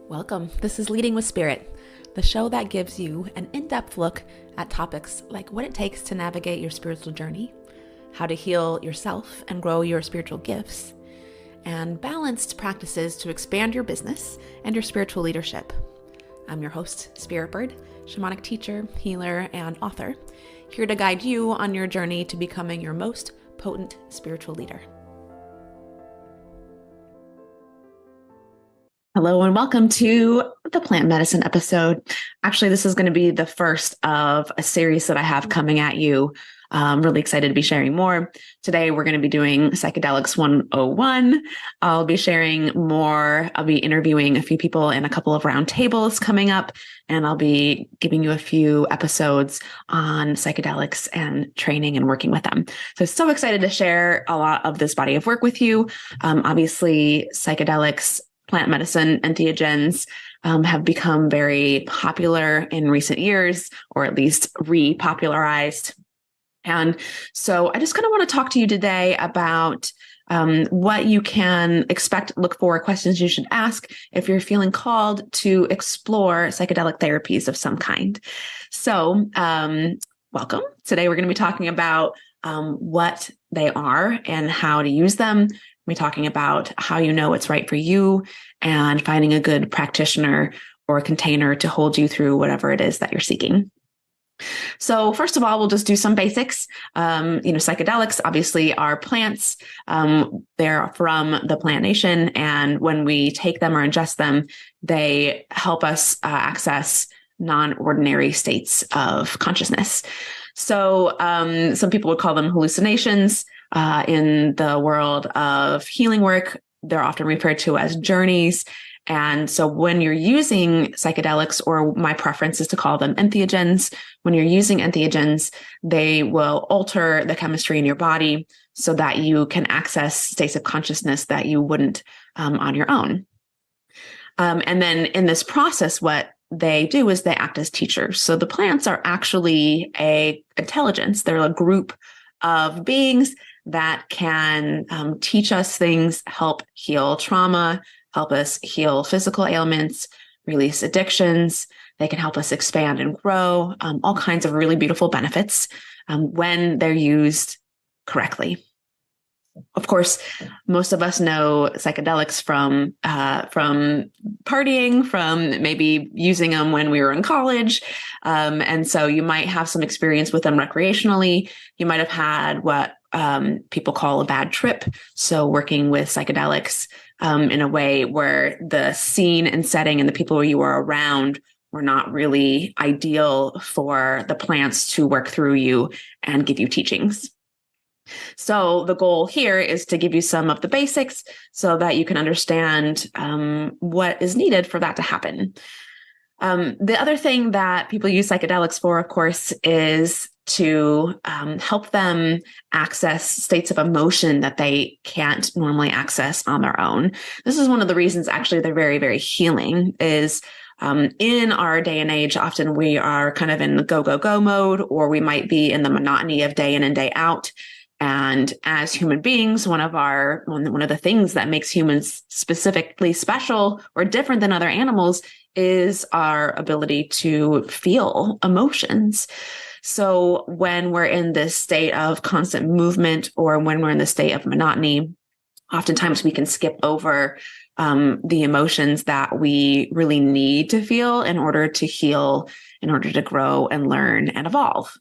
Welcome. This is Leading with Spirit, the show that gives you an in-depth look at topics like what it takes to navigate your spiritual journey, how to heal yourself and grow your spiritual gifts, and balanced practices to expand your business and your spiritual leadership. I'm your host, Spirit Bird, shamanic teacher, healer, and author, here to guide you on your journey to becoming your most potent spiritual leader. Hello and welcome to the plant medicine episode. Actually, this is going to be the first of a series that I have coming at you. I'm really excited to be sharing more. Today, we're going to be doing Psychedelics 101. I'll be sharing more. I'll be interviewing a few people in a couple of round tables coming up, and I'll be giving you a few episodes on psychedelics and training and working with them. So excited to share a lot of this body of work with you. Obviously, psychedelics, plant medicine, entheogens have become very popular in recent years, or at least repopularized. And so I just kind of want to talk to you today about what you can expect, look for, questions you should ask if you're feeling called to explore psychedelic therapies of some kind. So welcome. Today we're going to be talking about what they are and how to use them. We're talking about how you know what's right for you and finding a good practitioner or container to hold you through whatever it is that you're seeking. So first of all, we'll just do some basics. Psychedelics obviously are plants. They're from the plant nation. And when we take them or ingest them, they help us access non-ordinary states of consciousness. So some people would call them hallucinations. In the world of healing work, they're often referred to as journeys. And so when you're using psychedelics, or my preference is to call them entheogens, when you're using entheogens, they will alter the chemistry in your body so that you can access states of consciousness that you wouldn't on your own. And then in this process, what they do is they act as teachers. So the plants are actually a intelligence. They're a group of beings that can teach us things, help heal trauma, help us heal physical ailments, release addictions. They can help us expand and grow, all kinds of really beautiful benefits when they're used correctly. Of course, most of us know psychedelics from partying, from maybe using them when we were in college. And so you might have some experience with them recreationally. You might have had what people call a bad trip. So working with psychedelics in a way where the scene and setting and the people you were around were not really ideal for the plants to work through you and give you teachings. So the goal here is to give you some of the basics so that you can understand what is needed for that to happen. The other thing that people use psychedelics for, of course, is to help them access states of emotion that they can't normally access on their own. This is one of the reasons, actually, they're very, very healing is in our day and age, often we are kind of in the go, go, go mode, or we might be in the monotony of day in and day out. And as human beings, one of the things that makes humans specifically special or different than other animals is our ability to feel emotions. So when we're in this state of constant movement, or when we're in the state of monotony, oftentimes we can skip over the emotions that we really need to feel in order to heal, in order to grow and learn and evolve.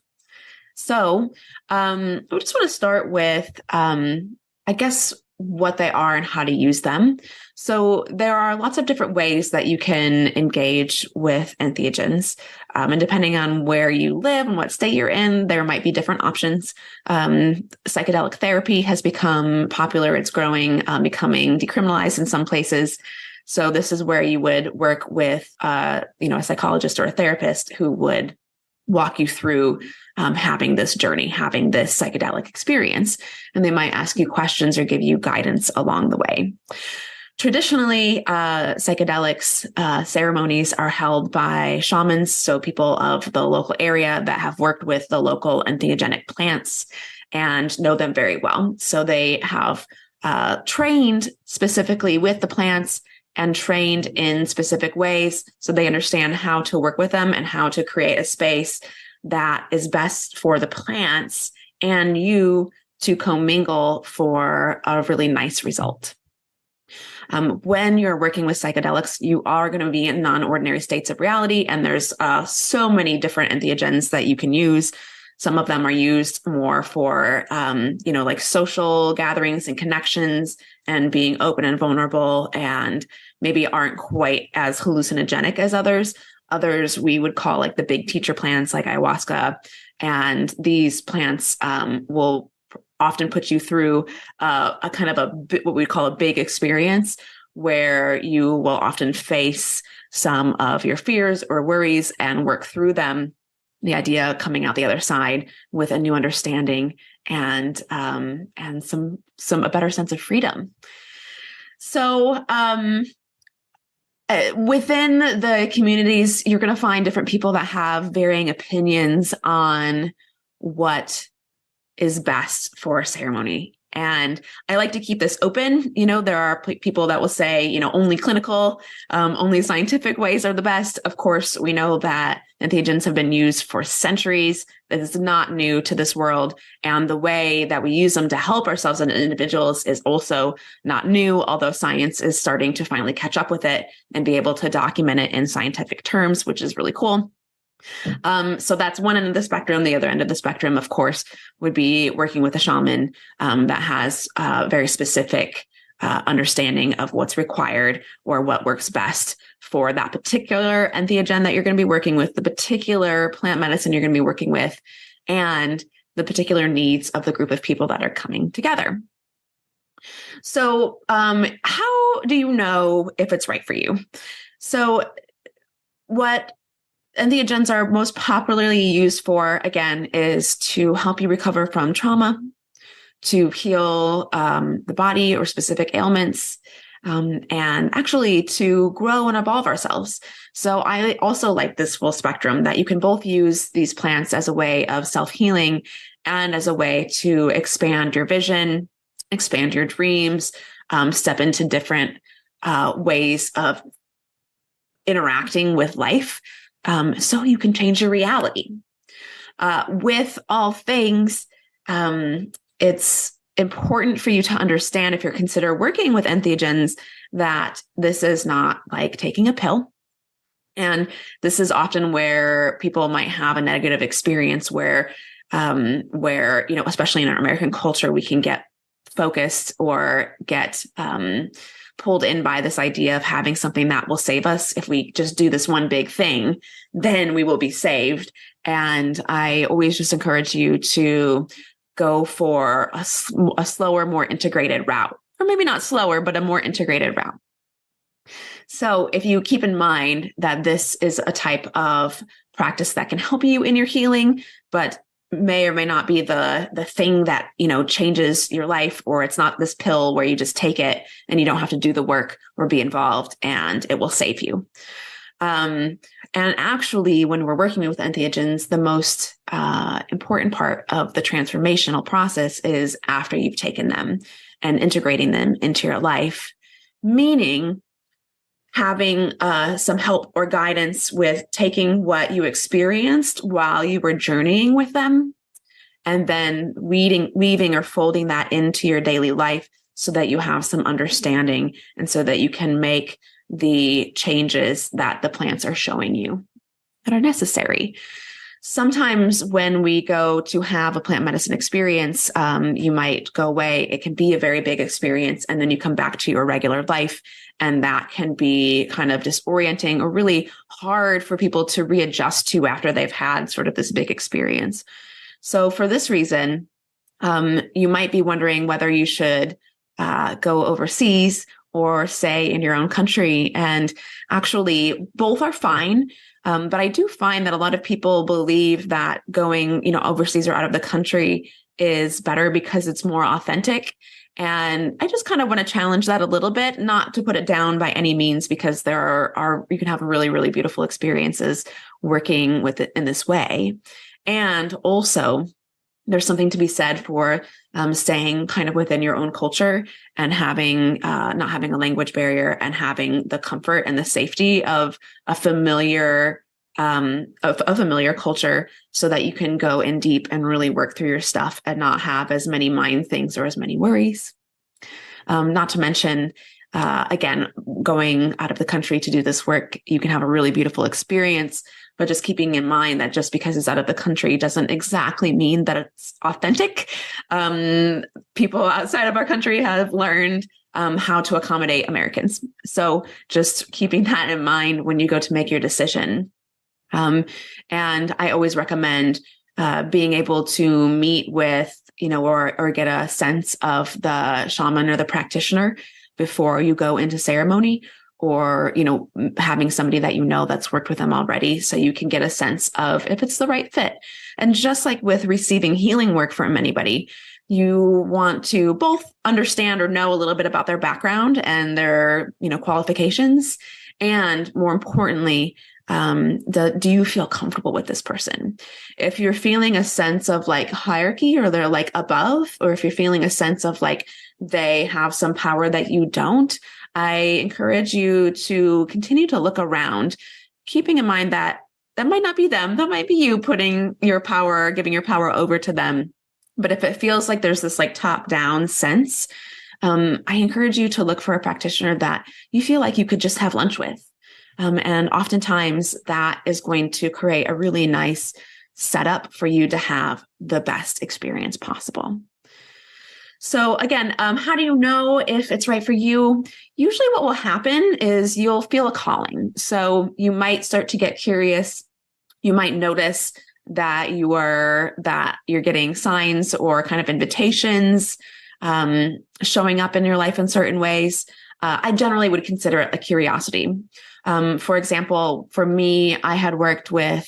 So I just want to start with, I guess, what they are and how to use them. So there are lots of different ways that you can engage with entheogens. And depending on where you live and what state you're in, there might be different options. Psychedelic therapy has become popular. It's growing, becoming decriminalized in some places. So this is where you would work with, a psychologist or a therapist who would walk you through having this journey, having this psychedelic experience. And they might ask you questions or give you guidance along the way. Traditionally, psychedelics ceremonies are held by shamans, so people of the local area that have worked with the local entheogenic plants and know them very well. So they have trained specifically with the plants and trained in specific ways so they understand how to work with them and how to create a space that is best for the plants and you to commingle for a really nice result. When you're working with psychedelics, you are going to be in non-ordinary states of reality, and there's so many different entheogens that you can use. Some of them are used more for, like social gatherings and connections and being open and vulnerable, and maybe aren't quite as hallucinogenic as others. Others we would call like the big teacher plants, like ayahuasca. And these plants will often put you through a kind of what we call a big experience, where you will often face some of your fears or worries and work through them. The idea coming out the other side with a new understanding and a better sense of freedom. So within the communities, you're going to find different people that have varying opinions on what is best for a ceremony. And I like to keep this open. There are people that will say, only clinical, only scientific ways are the best. Of course, we know that entheogens have been used for centuries. That is not new to this world. And the way that we use them to help ourselves as individuals is also not new, although science is starting to finally catch up with it and be able to document it in scientific terms, which is really cool. So that's one end of the spectrum. The other end of the spectrum, of course, would be working with a shaman that has very specific understanding of what's required or what works best for that particular entheogen that you're going to be working with, the particular plant medicine you're going to be working with, and the particular needs of the group of people that are coming together. So how do you know if it's right for you? So what entheogens are most popularly used for, again, is to help you recover from trauma, to heal the body or specific ailments, and actually to grow and evolve ourselves. So I also like this full spectrum, that you can both use these plants as a way of self-healing and as a way to expand your vision, expand your dreams, step into different ways of interacting with life. So you can change your reality. With all things, it's important for you to understand, if you're consider working with entheogens, that this is not like taking a pill. And this is often where people might have a negative experience where, especially in our American culture, we can get focused or get pulled in by this idea of having something that will save us. If we just do this one big thing, then we will be saved. And I always just encourage you to go for a slower, more integrated route, or maybe not slower, but a more integrated route. So if you keep in mind that this is a type of practice that can help you in your healing, but may or may not be the thing that, changes your life, or it's not this pill where you just take it and you don't have to do the work or be involved and it will save you. And actually, when we're working with entheogens, the most important part of the transformational process is after you've taken them and integrating them into your life, meaning having some help or guidance with taking what you experienced while you were journeying with them, and then weaving or folding that into your daily life so that you have some understanding and so that you can make the changes that the plants are showing you that are necessary. Sometimes when we go to have a plant medicine experience, you might go away. It can be a very big experience, and then you come back to your regular life, and that can be kind of disorienting or really hard for people to readjust to after they've had sort of this big experience. So for this reason, you might be wondering whether you should go overseas or stay in your own country. And actually, both are fine. But I do find that a lot of people believe that going, overseas or out of the country is better because it's more authentic. And I just kind of want to challenge that a little bit, not to put it down by any means, because there are you can have really, really beautiful experiences working with it in this way. And also, there's something to be said for staying kind of within your own culture and having not having a language barrier and having the comfort and the safety of a familiar culture, so that you can go in deep and really work through your stuff and not have as many mind things or as many worries. Not to mention, again, going out of the country to do this work, you can have a really beautiful experience, but just keeping in mind that just because it's out of the country doesn't exactly mean that it's authentic. People outside of our country have learned how to accommodate Americans. So just keeping that in mind when you go to make your decision. And I always recommend being able to meet with, or get a sense of the shaman or the practitioner before you go into ceremony, or, having somebody that that's worked with them already, so you can get a sense of if it's the right fit. And just like with receiving healing work from anybody, you want to both understand or know a little bit about their background and their, qualifications. And more importantly, do you feel comfortable with this person? If you're feeling a sense of like hierarchy, or they're like above, or if you're feeling a sense of like they have some power that you don't, I encourage you to continue to look around, keeping in mind that might not be them. That might be you putting your power, giving your power over to them. But if it feels like there's this like top down sense, I encourage you to look for a practitioner that you feel like you could just have lunch with. And oftentimes that is going to create a really nice setup for you to have the best experience possible. So again, how do you know if it's right for you? Usually what will happen is you'll feel a calling. So you might start to get curious. You might notice that you're getting signs or kind of invitations showing up in your life in certain ways. I generally would consider it a curiosity. For example, for me, I'd worked with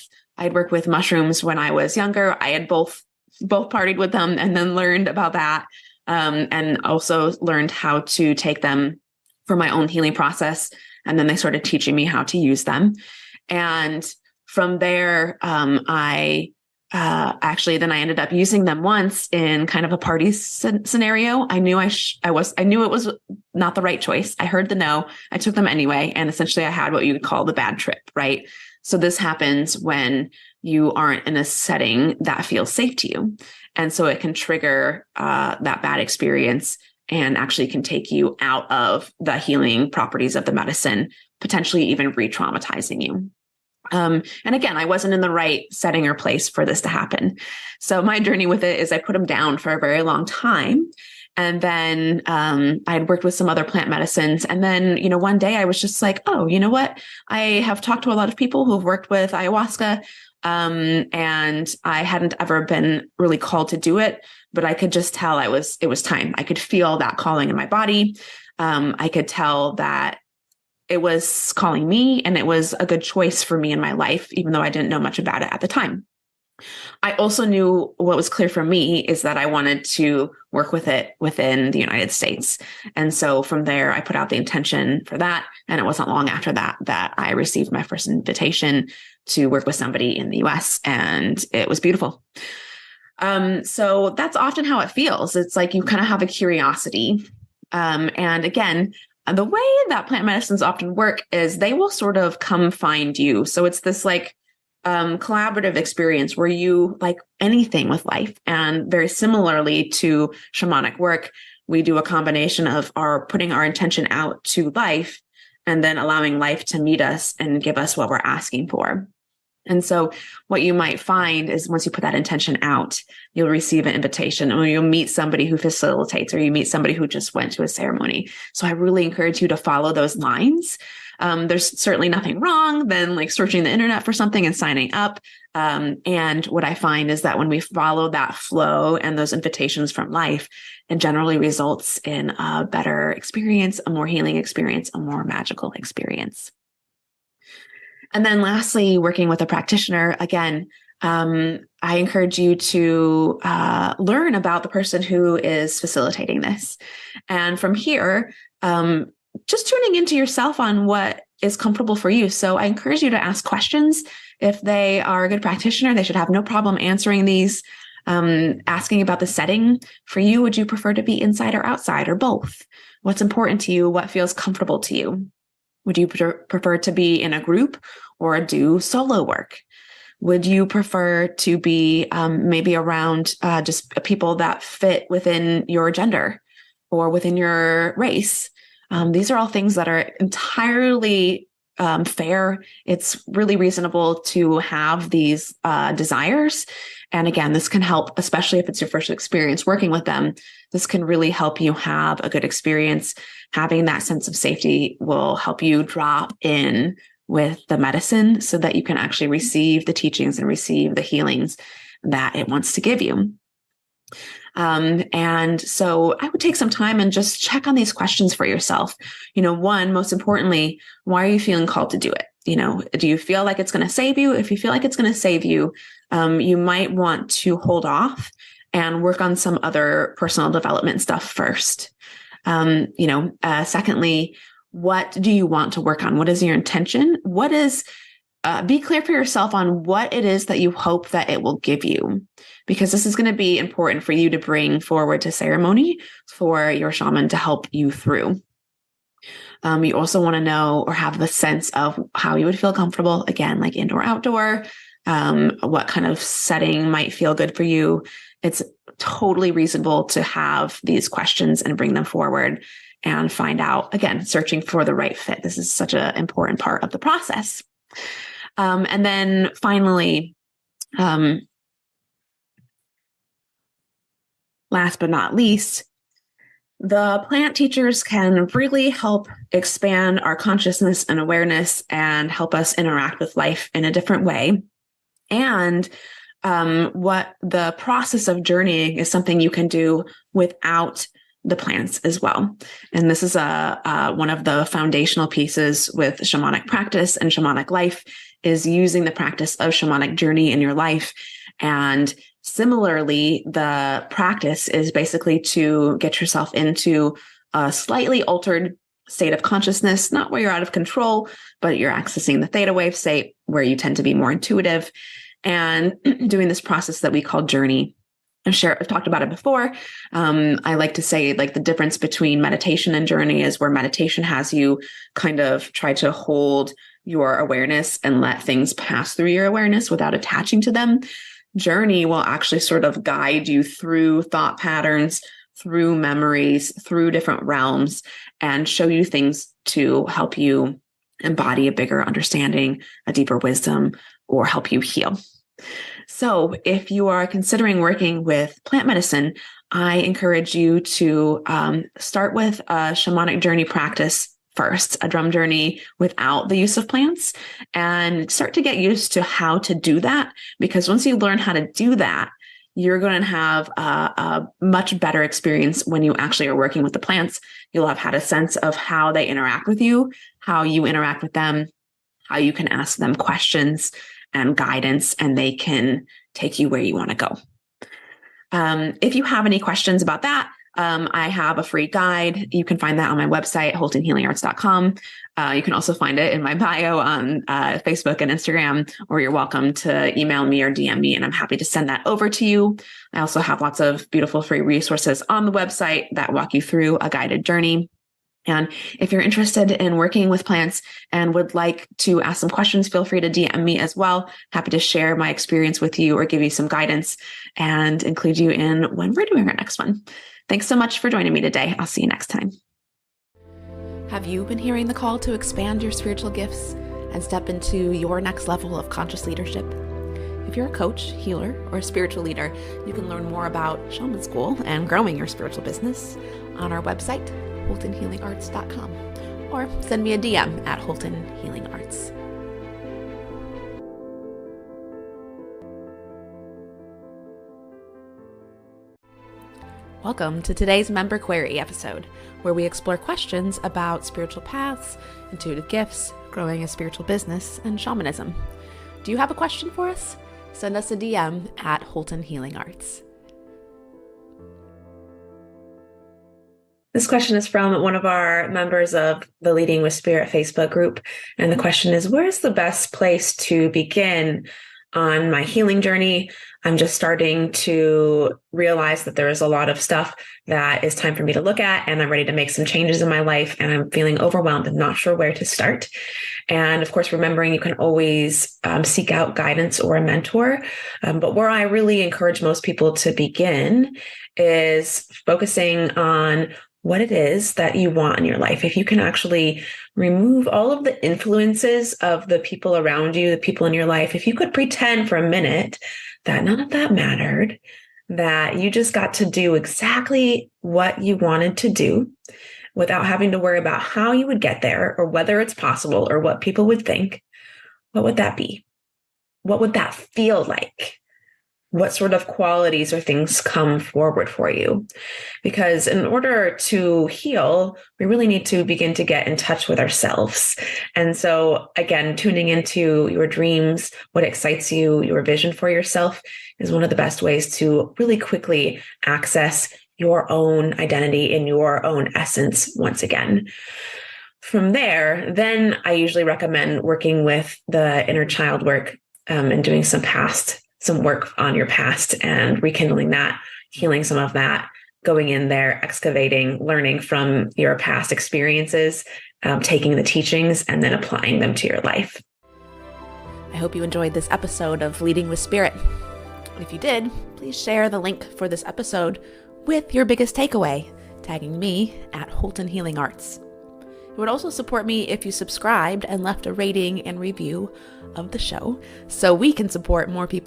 mushrooms when I was younger. I had both partied with them and then learned about that. And also learned how to take them for my own healing process. And then they started teaching me how to use them. And from there, I ended up using them once in kind of a party scenario. I knew it was not the right choice. I heard the no, I took them anyway. And essentially I had what you would call the bad trip, right? So this happens when you aren't in a setting that feels safe to you. And so it can trigger that bad experience and actually can take you out of the healing properties of the medicine, potentially even re-traumatizing you. And again, I wasn't in the right setting or place for this to happen. So my journey with it is I put them down for a very long time. And then I had worked with some other plant medicines. And then, one day I was just like, oh, you know what? I have talked to a lot of people who've worked with ayahuasca. And I hadn't ever been really called to do it, but I could just tell it was time. I could feel that calling in my body. I could tell that it was calling me, and it was a good choice for me in my life, even though I didn't know much about it at the time. I also knew what was clear for me is that I wanted to work with it within the United States. And so from there, I put out the intention for that. And it wasn't long after that I received my first invitation to work with somebody in the US, and it was beautiful. So that's often how it feels. It's like you kind of have a curiosity. And again, the way that plant medicines often work is they will sort of come find you. So it's this like collaborative experience where you, like anything with life, and very similarly to shamanic work, we do a combination of putting our intention out to life and then allowing life to meet us and give us what we're asking for. And so what you might find is once you put that intention out, you'll receive an invitation, or you'll meet somebody who facilitates, or you meet somebody who just went to a ceremony. So I really encourage you to follow those lines. There's certainly nothing wrong than like searching the internet for something and signing up. And what I find is that when we follow that flow and those invitations from life, it generally results in a better experience, a more healing experience, a more magical experience. And then lastly, working with a practitioner, again, I encourage you to learn about the person who is facilitating this. And from here, just tuning into yourself on what is comfortable for you. So I encourage you to ask questions. If they are a good practitioner, they should have no problem answering these. Asking about the setting for you. Would you prefer to be inside or outside or both? What's important to you? What feels comfortable to you? Would you prefer to be in a group or do solo work? Would you prefer to be maybe around just people that fit within your gender or within your race? These are all things that are entirely fair. It's really reasonable to have these desires. And again, this can help, especially if it's your first experience working with them. This can really help you have a good experience. Having that sense of safety will help you drop in with the medicine so that you can actually receive the teachings and receive the healings that it wants to give you. And so I would take some time and just check on these questions for yourself. One, most importantly, why are you feeling called to do it? Do you feel like it's going to save you? If you feel like it's going to save you, you might want to hold off and work on some other personal development stuff first. Secondly, what do you want to work on? What is your intention? Be clear for yourself on what it is that you hope that it will give you, because this is going to be important for you to bring forward to ceremony for your shaman to help you through. You also want to know or have the sense of how you would feel comfortable, again, like indoor, outdoor, what kind of setting might feel good for you. It's totally reasonable to have these questions and bring them forward and find out, again, searching for the right fit. This is such an important part of the process. And then finally, last but not least, the plant teachers can really help expand our consciousness and awareness and help us interact with life in a different way. And what the process of journeying is something you can do without the plants as well. And this is one of the foundational pieces with shamanic practice and shamanic life, is using the practice of shamanic journey in your life. And similarly, the practice is basically to get yourself into a slightly altered state of consciousness, not where you're out of control, but you're accessing the theta wave state where you tend to be more intuitive and doing this process that we call journey. I've talked about it before. I like to say, like, the difference between meditation and journey is where meditation has you kind of try to hold your awareness and let things pass through your awareness without attaching to them. Journey will actually sort of guide you through thought patterns, through memories, through different realms, and show you things to help you embody a bigger understanding, a deeper wisdom, or help you heal. So if you are considering working with plant medicine, I encourage you to start with a shamanic journey practice first, a drum journey without the use of plants, and start to get used to how to do that. Because once you learn how to do that, you're going to have a much better experience when you actually are working with the plants. You'll have had a sense of how they interact with you, how you interact with them, how you can ask them questions and guidance, and they can take you where you want to go. If you have any questions about that, I have a free guide. You can find that on my website, holtonhealingarts.com. You can also find it in my bio on Facebook and Instagram, or you're welcome to email me or DM me, and I'm happy to send that over to you. I also have lots of beautiful free resources on the website that walk you through a guided journey. And if you're interested in working with plants and would like to ask some questions, feel free to DM me as well. Happy to share my experience with you or give you some guidance and include you in when we're doing our next one. Thanks so much for joining me today. I'll see you next time. Have you been hearing the call to expand your spiritual gifts and step into your next level of conscious leadership? If you're a coach, healer, or a spiritual leader, you can learn more about Shaman School and growing your spiritual business on our website, holtonhealingarts.com, or send me a DM at Holton Healing Arts. Welcome to today's Member Query episode, where we explore questions about spiritual paths, intuitive gifts, growing a spiritual business, and shamanism. Do you have a question for us? Send us a DM at Holton Healing Arts. This question is from one of our members of the Leading with Spirit Facebook group. And the question is, where's the best place to begin on my healing journey. I'm just starting to realize that there is a lot of stuff that is time for me to look at, and I'm ready to make some changes in my life, and I'm feeling overwhelmed and not sure where to start. And of course, remembering you can always seek out guidance or a mentor. But where I really encourage most people to begin is focusing on what it is that you want in your life. If you can actually remove all of the influences of the people around you, the people in your life, if you could pretend for a minute that none of that mattered, that you just got to do exactly what you wanted to do without having to worry about how you would get there or whether it's possible or what people would think, what would that be? What would that feel like? What sort of qualities or things come forward for you? Because in order to heal, we really need to begin to get in touch with ourselves. And so again, tuning into your dreams, what excites you, your vision for yourself is one of the best ways to really quickly access your own identity and your own essence once again. From there, then I usually recommend working with the inner child work and doing some work on your past and rekindling that, healing some of that, going in there, excavating, learning from your past experiences, taking the teachings, and then applying them to your life. I hope you enjoyed this episode of Leading with Spirit. If you did, please share the link for this episode with your biggest takeaway, tagging me at Holton Healing Arts. It would also support me if you subscribed and left a rating and review of the show so we can support more people